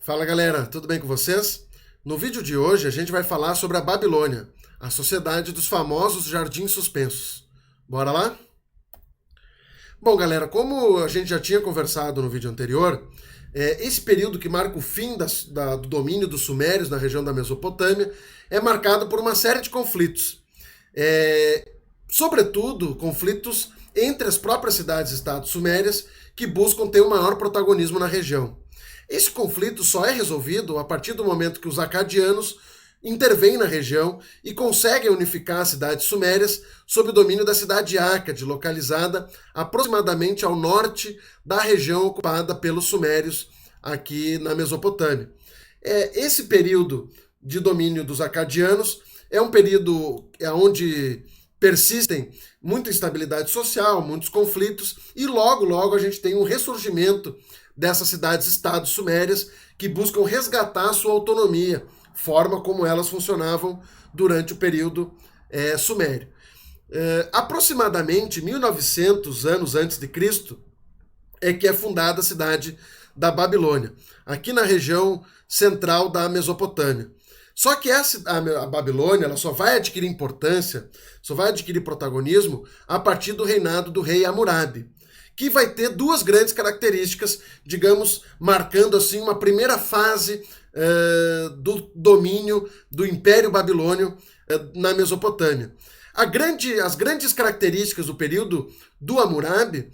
Fala galera, tudo bem com vocês? No vídeo de hoje a gente vai falar sobre a Babilônia, a sociedade dos famosos jardins suspensos. Bora lá? Bom galera, como a gente já tinha conversado no vídeo anterior, esse período que marca o fim do domínio dos sumérios na região da Mesopotâmia é marcado por uma série de conflitos. Sobretudo, conflitos entre as próprias cidades-estados sumérias que buscam ter o maior protagonismo na região. Esse conflito só é resolvido a partir do momento que os acadianos intervêm na região e conseguem unificar as cidades sumérias sob o domínio da cidade de Ácade, localizada aproximadamente ao norte da região ocupada pelos sumérios aqui na Mesopotâmia. Esse período de domínio dos acadianos é um período onde persistem muita instabilidade social, muitos conflitos, e logo a gente tem um ressurgimento dessas cidades-estados sumérias que buscam resgatar sua autonomia, forma como elas funcionavam durante o período sumério. Aproximadamente 1900 anos antes de Cristo é que é fundada a cidade da Babilônia, aqui na região central da Mesopotâmia. Só que a Babilônia ela só vai adquirir importância, só vai adquirir protagonismo a partir do reinado do rei Hammurabi, que vai ter duas grandes características, digamos, marcando assim uma primeira fase do domínio do Império Babilônio na Mesopotâmia. As grandes características do período do Hammurabi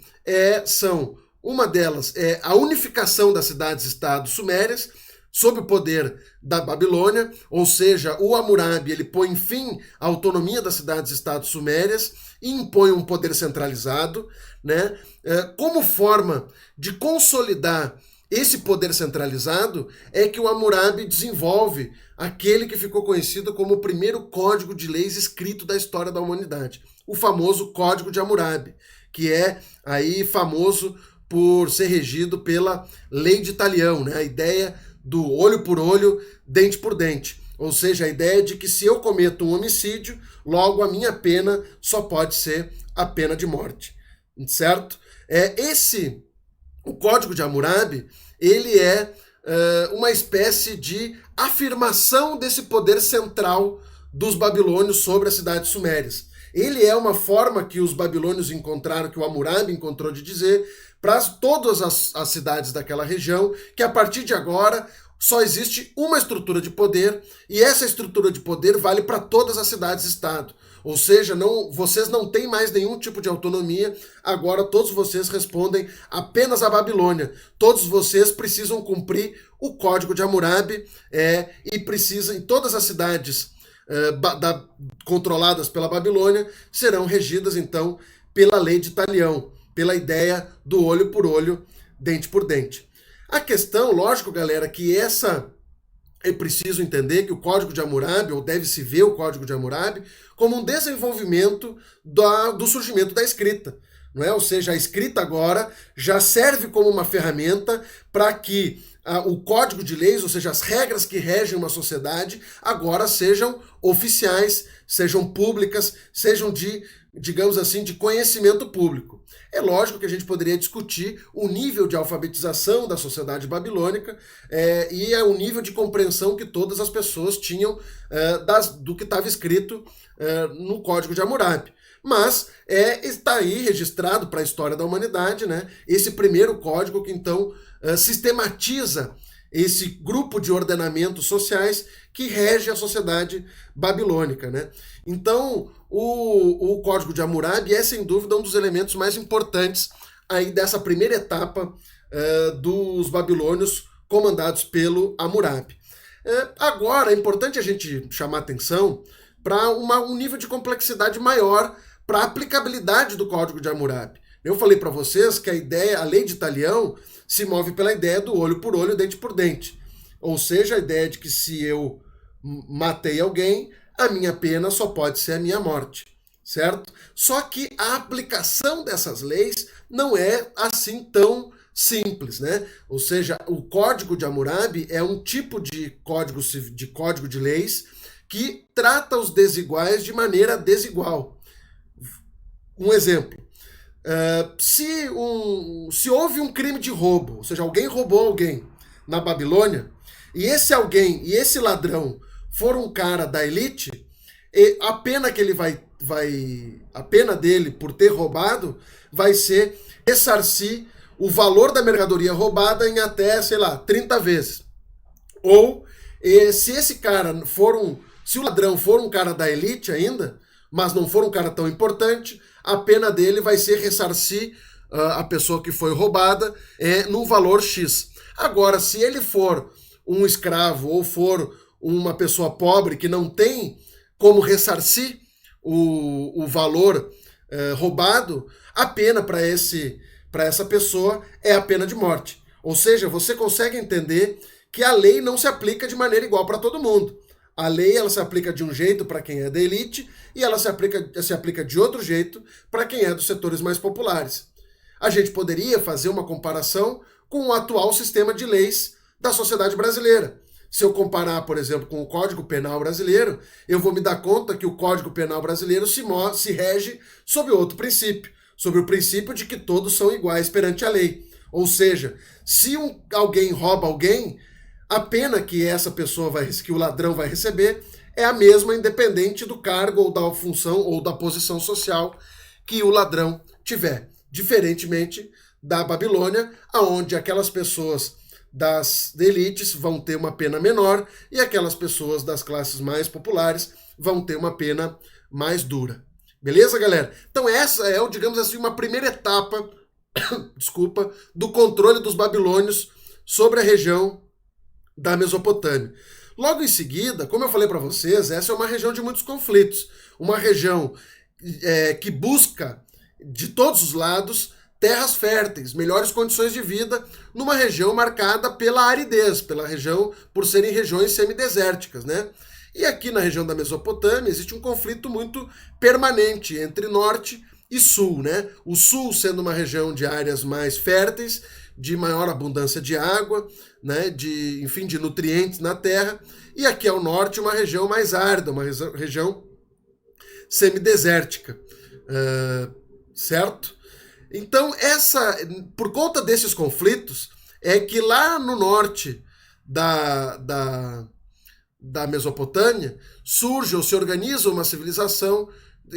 são, uma delas é a unificação das cidades-estados sumérias sob o poder da Babilônia, ou seja, o Hammurabi ele põe fim à autonomia das cidades-estados sumérias e impõe um poder centralizado, né? Como forma de consolidar esse poder centralizado é que o Hammurabi desenvolve aquele que ficou conhecido como o primeiro código de leis escrito da história da humanidade, o famoso Código de Hammurabi, que é aí famoso por ser regido pela Lei de Talião, né? A ideia do olho por olho, dente por dente. Ou seja, a ideia de que se eu cometo um homicídio, logo a minha pena só pode ser a pena de morte. Certo? O Código de Hammurabi, ele é uma espécie de afirmação desse poder central dos babilônios sobre as cidades sumérias. Ele é uma forma que os babilônios encontraram, que o Hammurabi encontrou de dizer para todas as cidades daquela região, que a partir de agora só existe uma estrutura de poder, e essa estrutura de poder vale para todas as cidades-estado. Ou seja, vocês não têm mais nenhum tipo de autonomia, agora todos vocês respondem apenas à Babilônia. Todos vocês precisam cumprir o Código de Hammurabi e todas as cidades controladas pela Babilônia serão regidas, então, pela Lei de Talião, pela ideia do olho por olho, dente por dente. A questão, lógico, galera, que é preciso entender que o Código de Hammurabi, ou deve-se ver o Código de Hammurabi, como um desenvolvimento do surgimento da escrita. Não é? Ou seja, a escrita agora já serve como uma ferramenta para que o código de leis, ou seja, as regras que regem uma sociedade, agora sejam oficiais, sejam públicas, sejam digamos assim, de conhecimento público. É lógico que a gente poderia discutir o nível de alfabetização da sociedade babilônica e o nível de compreensão que todas as pessoas tinham do que estava escrito no Código de Hammurabi. Mas está aí registrado para a história da humanidade, né, esse primeiro código que então sistematiza esse grupo de ordenamentos sociais que rege a sociedade babilônica, né? Então, o Código de Hammurabi é, sem dúvida, um dos elementos mais importantes aí dessa primeira etapa dos babilônios comandados pelo Hammurabi. Agora, é importante a gente chamar atenção para um nível de complexidade maior para a aplicabilidade do Código de Hammurabi. Eu falei para vocês que a Lei de Talião se move pela ideia do olho por olho, dente por dente. Ou seja, a ideia de que se eu matei alguém, a minha pena só pode ser a minha morte, certo? Só que a aplicação dessas leis não é assim tão simples, né? Ou seja, o Código de Hammurabi é um tipo de código de leis que trata os desiguais de maneira desigual. Um exemplo. Se houve um crime de roubo, ou seja, alguém roubou alguém na Babilônia, e esse alguém, e esse ladrão for um cara da elite, a pena que ele a pena dele por ter roubado vai ser ressarcir o valor da mercadoria roubada em até, sei lá, 30 vezes. Ou se esse cara se o ladrão for um cara da elite ainda, mas não for um cara tão importante, a pena dele vai ser ressarcir a pessoa que foi roubada num valor X. Agora, se ele for um escravo ou for uma pessoa pobre que não tem como ressarcir o valor roubado, a pena para essa pessoa é a pena de morte. Ou seja, você consegue entender que a lei não se aplica de maneira igual para todo mundo. A lei ela se aplica de um jeito para quem é da elite e ela se aplica de outro jeito para quem é dos setores mais populares. A gente poderia fazer uma comparação com o atual sistema de leis da sociedade brasileira. Se eu comparar, por exemplo, com o Código Penal brasileiro, eu vou me dar conta que o Código Penal brasileiro se rege sobre outro princípio, sobre o princípio de que todos são iguais perante a lei. Ou seja, se alguém rouba alguém, a pena que essa pessoa que o ladrão vai receber é a mesma, independente do cargo ou da função ou da posição social que o ladrão tiver. Diferentemente da Babilônia, onde aquelas pessoas das elites vão ter uma pena menor e aquelas pessoas das classes mais populares vão ter uma pena mais dura. Beleza, galera? Então essa é, digamos assim, uma primeira etapa, desculpa, do controle dos babilônios sobre a região da Mesopotâmia. Logo em seguida, como eu falei para vocês, essa é uma região de muitos conflitos, uma região que busca de todos os lados terras férteis, melhores condições de vida, numa região marcada pela aridez, pela região, por serem regiões semidesérticas, né? E aqui na região da Mesopotâmia existe um conflito muito permanente entre norte e sul, né? O sul sendo uma região de áreas mais férteis, de maior abundância de água, né? De nutrientes na terra, e aqui ao norte uma região mais árida, uma região semidesértica, certo? Então, por conta desses conflitos, é que lá no norte da Mesopotâmia surge ou se organiza uma civilização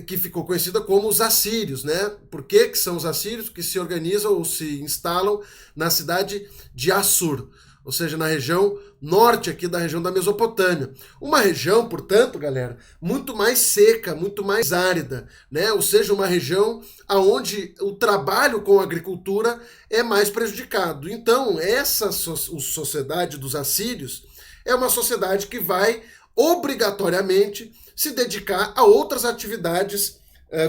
que ficou conhecida como os assírios, né? Por que são os assírios? Que se organizam ou se instalam na cidade de Assur, ou seja, na região norte aqui da região da Mesopotâmia. Uma região, portanto, galera, muito mais seca, muito mais árida, né? Ou seja, uma região onde o trabalho com a agricultura é mais prejudicado. Então, essa sociedade dos assírios é uma sociedade que vai obrigatoriamente se dedicar a outras atividades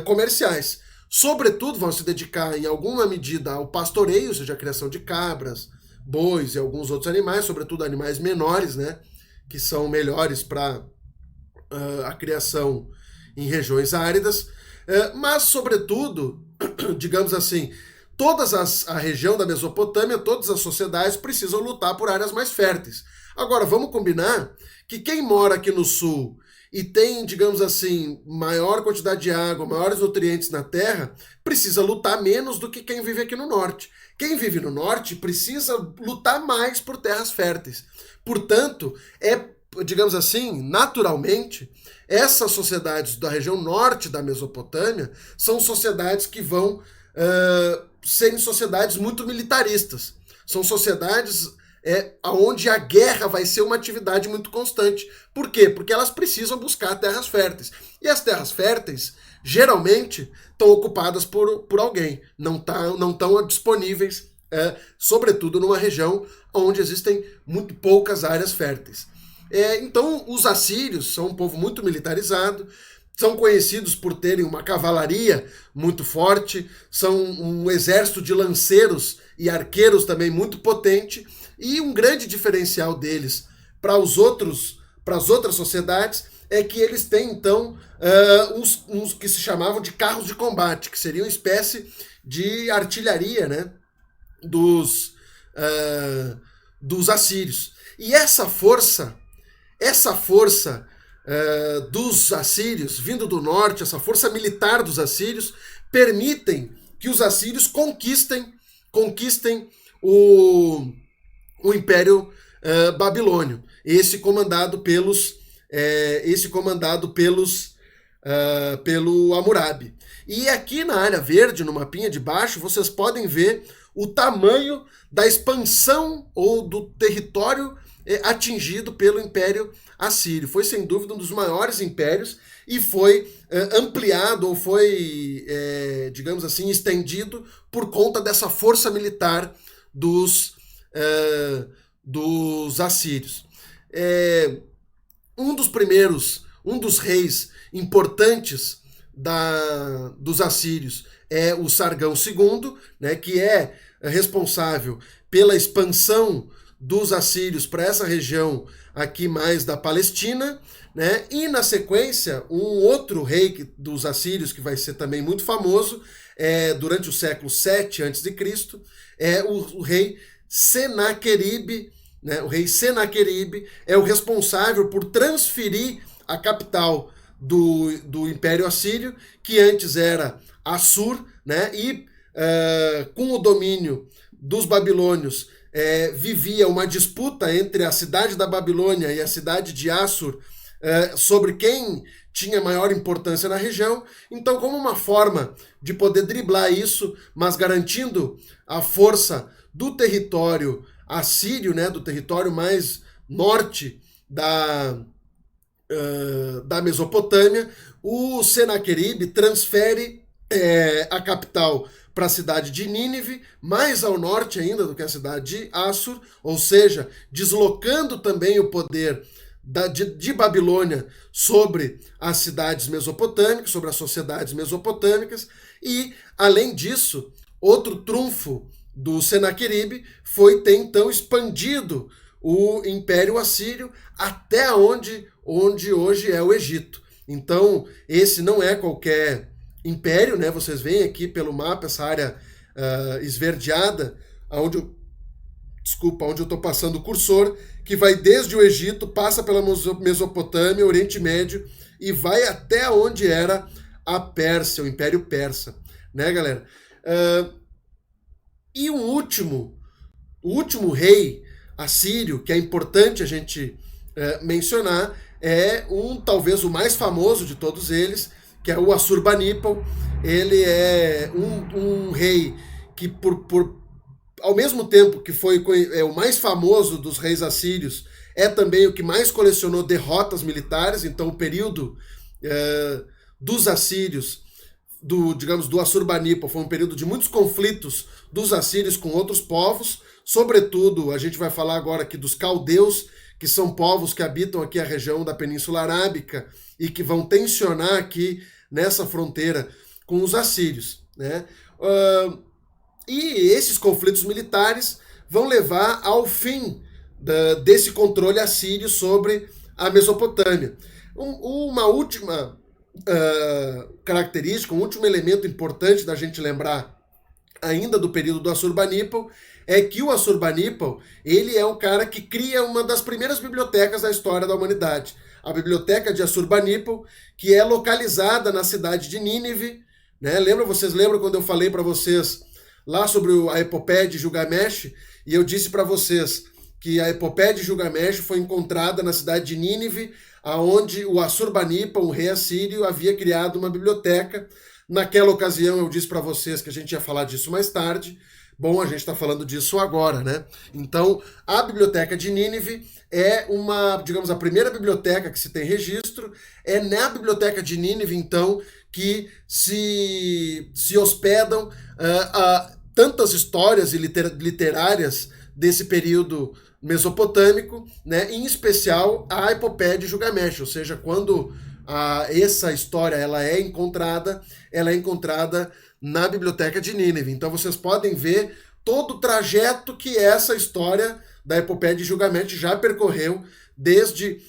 comerciais. Sobretudo, vão se dedicar em alguma medida ao pastoreio, ou seja, a criação de cabras, bois e alguns outros animais, sobretudo animais menores, né, que são melhores para a criação em regiões áridas, mas, sobretudo, digamos assim, a região da Mesopotâmia, todas as sociedades precisam lutar por áreas mais férteis. Agora, vamos combinar que quem mora aqui no sul e tem, digamos assim, maior quantidade de água, maiores nutrientes na terra, precisa lutar menos do que quem vive aqui no norte. Quem vive no norte precisa lutar mais por terras férteis. Portanto, digamos assim, naturalmente, essas sociedades da região norte da Mesopotâmia são sociedades que vão serem sociedades muito militaristas. São sociedades onde a guerra vai ser uma atividade muito constante. Por quê? Porque elas precisam buscar terras férteis. E as terras férteis, geralmente, estão ocupadas por alguém. Não estão disponíveis, sobretudo numa região onde existem muito poucas áreas férteis. Então, os assírios são um povo muito militarizado, são conhecidos por terem uma cavalaria muito forte, são um exército de lanceiros e arqueiros também muito potente, e um grande diferencial deles para as outras sociedades é que eles têm, então, uns que se chamavam de carros de combate, que seriam uma espécie de artilharia, né, dos assírios. E essa força dos assírios, vindo do norte, essa força militar dos assírios, permitem que os assírios conquistem o Império babilônio, esse comandado pelo Hammurabi. E aqui na área verde, no mapinha de baixo, vocês podem ver o tamanho da expansão ou do território atingido pelo Império Assírio. Foi, sem dúvida, um dos maiores impérios e foi ampliado ou foi, digamos assim, estendido por conta dessa força militar dos assírios. Um dos reis importantes dos assírios é o Sargão II, né, que é responsável pela expansão dos assírios para essa região aqui mais da Palestina, né? E na sequência, um outro rei dos assírios que vai ser também muito famoso durante o século 7 a.C., é o rei Senaqueribe, né? O rei Senaqueribe é o responsável por transferir a capital do Império Assírio, que antes era Assur, né? E com o domínio dos babilônios vivia uma disputa entre a cidade da Babilônia e a cidade de Assur sobre quem tinha maior importância na região. Então, como uma forma de poder driblar isso, mas garantindo a força do território assírio, né, do território mais norte da Mesopotâmia, o Senaqueribe transfere a capital para a cidade de Nínive, mais ao norte ainda do que a cidade de Assur, ou seja, deslocando também o poder de Babilônia sobre as cidades mesopotâmicas, sobre as sociedades mesopotâmicas, e, além disso, outro trunfo do Senaqueribe foi ter então expandido o Império Assírio até onde hoje é o Egito. Então, esse não é qualquer império, né? Vocês veem aqui pelo mapa essa área esverdeada, onde eu estou passando o cursor, que vai desde o Egito, passa pela Mesopotâmia, Oriente Médio, e vai até onde era a Pérsia, o Império Persa, né, galera? E o último rei assírio, que é importante a gente mencionar, talvez o mais famoso de todos eles, que é o Assurbanipal. Ele é um rei que, ao mesmo tempo que foi o mais famoso dos reis assírios, é também o que mais colecionou derrotas militares. Então, o período dos assírios, do Assurbanipal, foi um período de muitos conflitos dos assírios com outros povos. Sobretudo, a gente vai falar agora aqui dos caldeus, que são povos que habitam aqui a região da Península Arábica e que vão tensionar aqui nessa fronteira com os assírios, né? E esses conflitos militares vão levar ao fim desse controle assírio sobre a Mesopotâmia. Uma última característica, um último elemento importante da gente lembrar ainda do período do Assurbanipal é que o Assurbanipal, ele é o cara que cria uma das primeiras bibliotecas da história da humanidade. A biblioteca de Assurbanipal, que é localizada na cidade de Nínive, né? Vocês lembram quando eu falei para vocês lá sobre a epopeia de Gilgamesh, e eu disse para vocês que a epopeia de Gilgamesh foi encontrada na cidade de Nínive, aonde o Assurbanipal, o rei assírio, havia criado uma biblioteca. Naquela ocasião eu disse para vocês que a gente ia falar disso mais tarde. Bom, a gente está falando disso agora, né? Então, a biblioteca de Nínive é digamos, a primeira biblioteca que se tem registro. É na biblioteca de Nínive, então, que se hospedam tantas histórias literárias desse período mesopotâmico, né? Em especial a epopeia de Gilgamesh, ou seja, quando essa história ela é encontrada na biblioteca de Nínive. Então vocês podem ver todo o trajeto que essa história da epopeia de Gilgamesh já percorreu, desde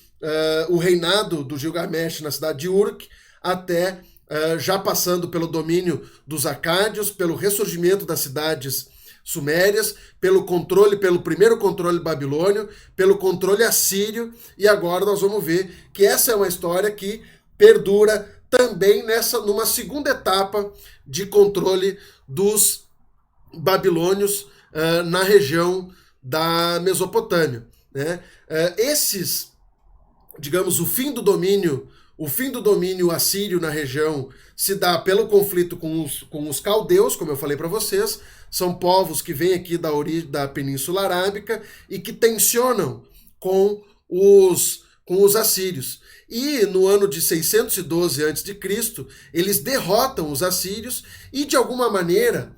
o reinado do Gilgamesh na cidade de Uruk, até já passando pelo domínio dos acádios, pelo ressurgimento das cidades sumérias, pelo primeiro controle babilônio, pelo controle assírio, e agora nós vamos ver que essa é uma história que perdura também numa segunda etapa de controle dos babilônios na região da Mesopotâmia. né? Digamos, o fim do domínio assírio na região se dá pelo conflito com os caldeus, como eu falei para vocês, são povos que vêm aqui da origem da Península Arábica e que tensionam com os assírios. E no ano de 612 a.C., eles derrotam os assírios e, de alguma maneira,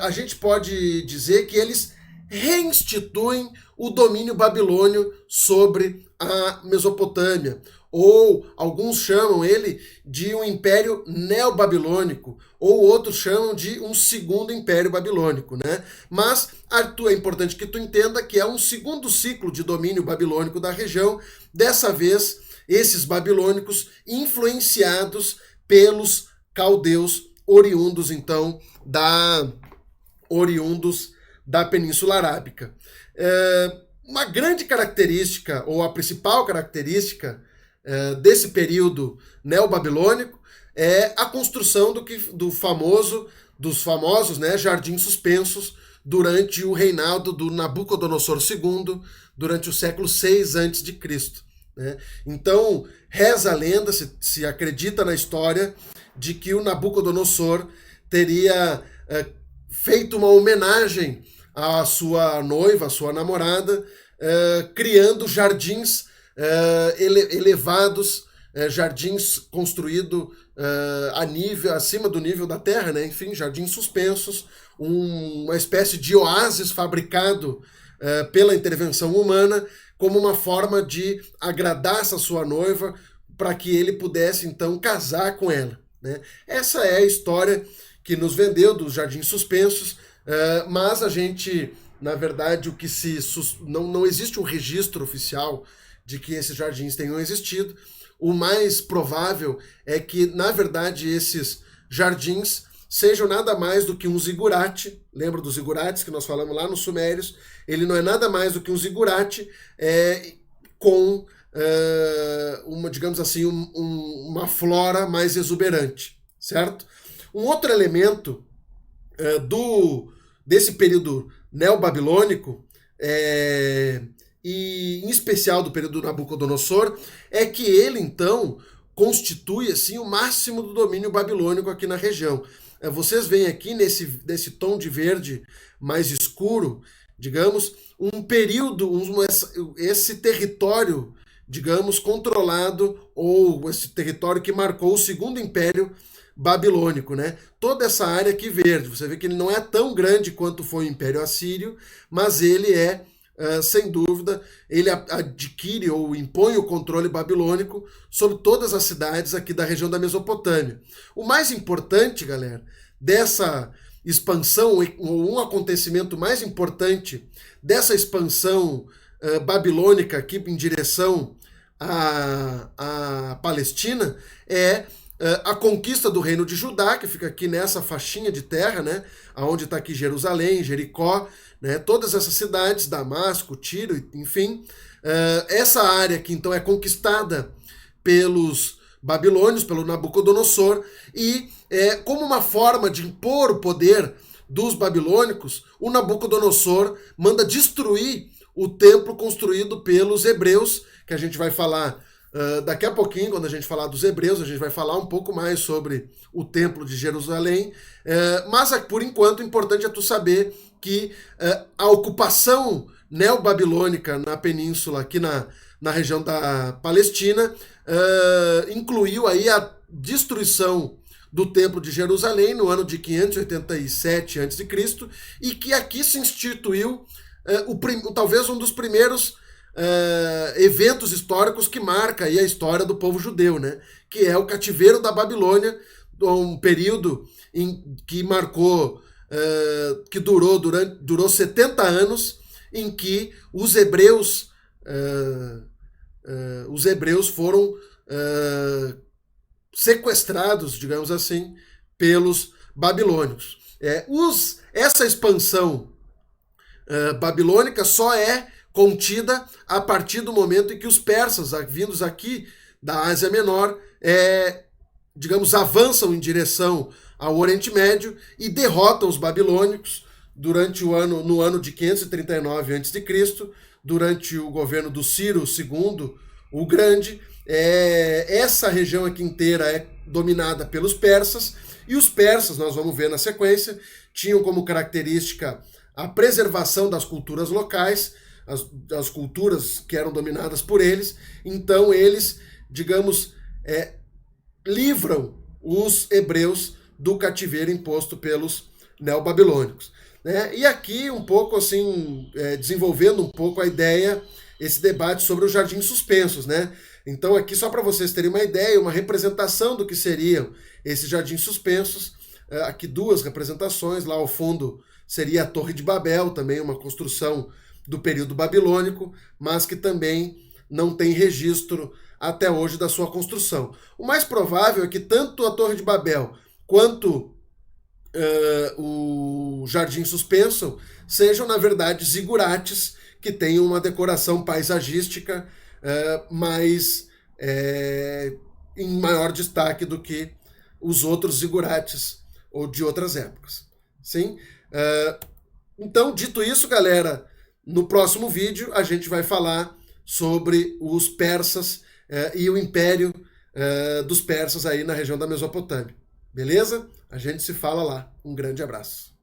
a gente pode dizer que eles reinstituem o domínio babilônio sobre a Mesopotâmia, ou alguns chamam ele de um império neobabilônico, ou outros chamam de um segundo império babilônico, né? Mas, Arthur, é importante que tu entenda que é um segundo ciclo de domínio babilônico da região, dessa vez esses babilônicos influenciados pelos caldeus oriundos, então, da Península Arábica. Uma grande característica, ou a principal característica desse período neobabilônico é a construção dos famosos, né, jardins suspensos durante o reinado do Nabucodonosor II, durante o século 6 a.C., né? Então, reza a lenda, se acredita na história, de que o Nabucodonosor teria feito uma homenagem à sua noiva, à sua namorada, criando jardins elevados, jardins construídos acima do nível da terra, né? Enfim, jardins suspensos, uma espécie de oásis fabricado pela intervenção humana, como uma forma de agradar essa sua noiva, para que ele pudesse então casar com ela, né? Essa é a história que nos vendeu dos jardins suspensos, mas a gente, na verdade, não existe um registro oficial de que esses jardins tenham existido. O mais provável é que, na verdade, esses jardins sejam nada mais do que um zigurate. Lembra dos zigurates que nós falamos lá nos Sumérios? Ele não é nada mais do que um zigurate com digamos assim, uma flora mais exuberante, certo? Um outro elemento desse período neobabilônico, e em especial do período do Nabucodonosor, é que ele, então, constitui assim, o máximo do domínio babilônico aqui na região. Vocês veem aqui nesse tom de verde mais escuro, digamos, um período, esse território, digamos, controlado, ou esse território que marcou o Segundo Império Babilônico, né? Toda essa área aqui verde, você vê que ele não é tão grande quanto foi o Império Assírio, mas ele sem dúvida, ele adquire ou impõe o controle babilônico sobre todas as cidades aqui da região da Mesopotâmia. O mais importante, galera, dessa expansão, ou um acontecimento mais importante dessa expansão babilônica aqui em direção à Palestina é a conquista do reino de Judá, que fica aqui nessa faixinha de terra, né, onde está aqui Jerusalém, Jericó, né, todas essas cidades, Damasco, Tiro, enfim. Essa área que então é conquistada pelos babilônios, pelo Nabucodonosor, e como uma forma de impor o poder dos babilônicos, o Nabucodonosor manda destruir o templo construído pelos hebreus, que a gente vai falar daqui a pouquinho. Quando a gente falar dos hebreus, a gente vai falar um pouco mais sobre o templo de Jerusalém, mas por enquanto o importante é tu saber que a ocupação neobabilônica na península, aqui na região da Palestina, incluiu aí a destruição do Templo de Jerusalém no ano de 587 a.C. e que aqui se instituiu talvez um dos primeiros eventos históricos que marca aí a história do povo judeu, né? Que é o cativeiro da Babilônia, um período que marcou, que durou 70 anos, em que os hebreus foram sequestrados, digamos assim, pelos babilônicos. Essa expansão babilônica só é contida a partir do momento em que os persas, vindos aqui da Ásia Menor, digamos, avançam em direção ao Oriente Médio e derrotam os babilônicos no ano de 539 a.C., durante o governo do Ciro II, o Grande. Essa região aqui inteira é dominada pelos persas, e os persas, nós vamos ver na sequência, tinham como característica a preservação das culturas locais, as culturas que eram dominadas por eles. Então eles, digamos, livram os hebreus do cativeiro imposto pelos neobabilônicos. Né? E aqui um pouco assim, desenvolvendo um pouco a ideia, esse debate sobre os jardins suspensos, né? Então aqui só para vocês terem uma ideia, uma representação do que seriam esses jardins suspensos, aqui duas representações, lá ao fundo seria a Torre de Babel, também uma construção do período babilônico, mas que também não tem registro até hoje da sua construção. O mais provável é que tanto a Torre de Babel quanto o Jardim Suspenso sejam, na verdade, zigurates que têm uma decoração paisagística mais em maior destaque do que os outros zigurates ou de outras épocas. Sim? Então, dito isso, galera, no próximo vídeo a gente vai falar sobre os persas e o império dos persas aí na região da Mesopotâmia. Beleza? A gente se fala lá. Um grande abraço.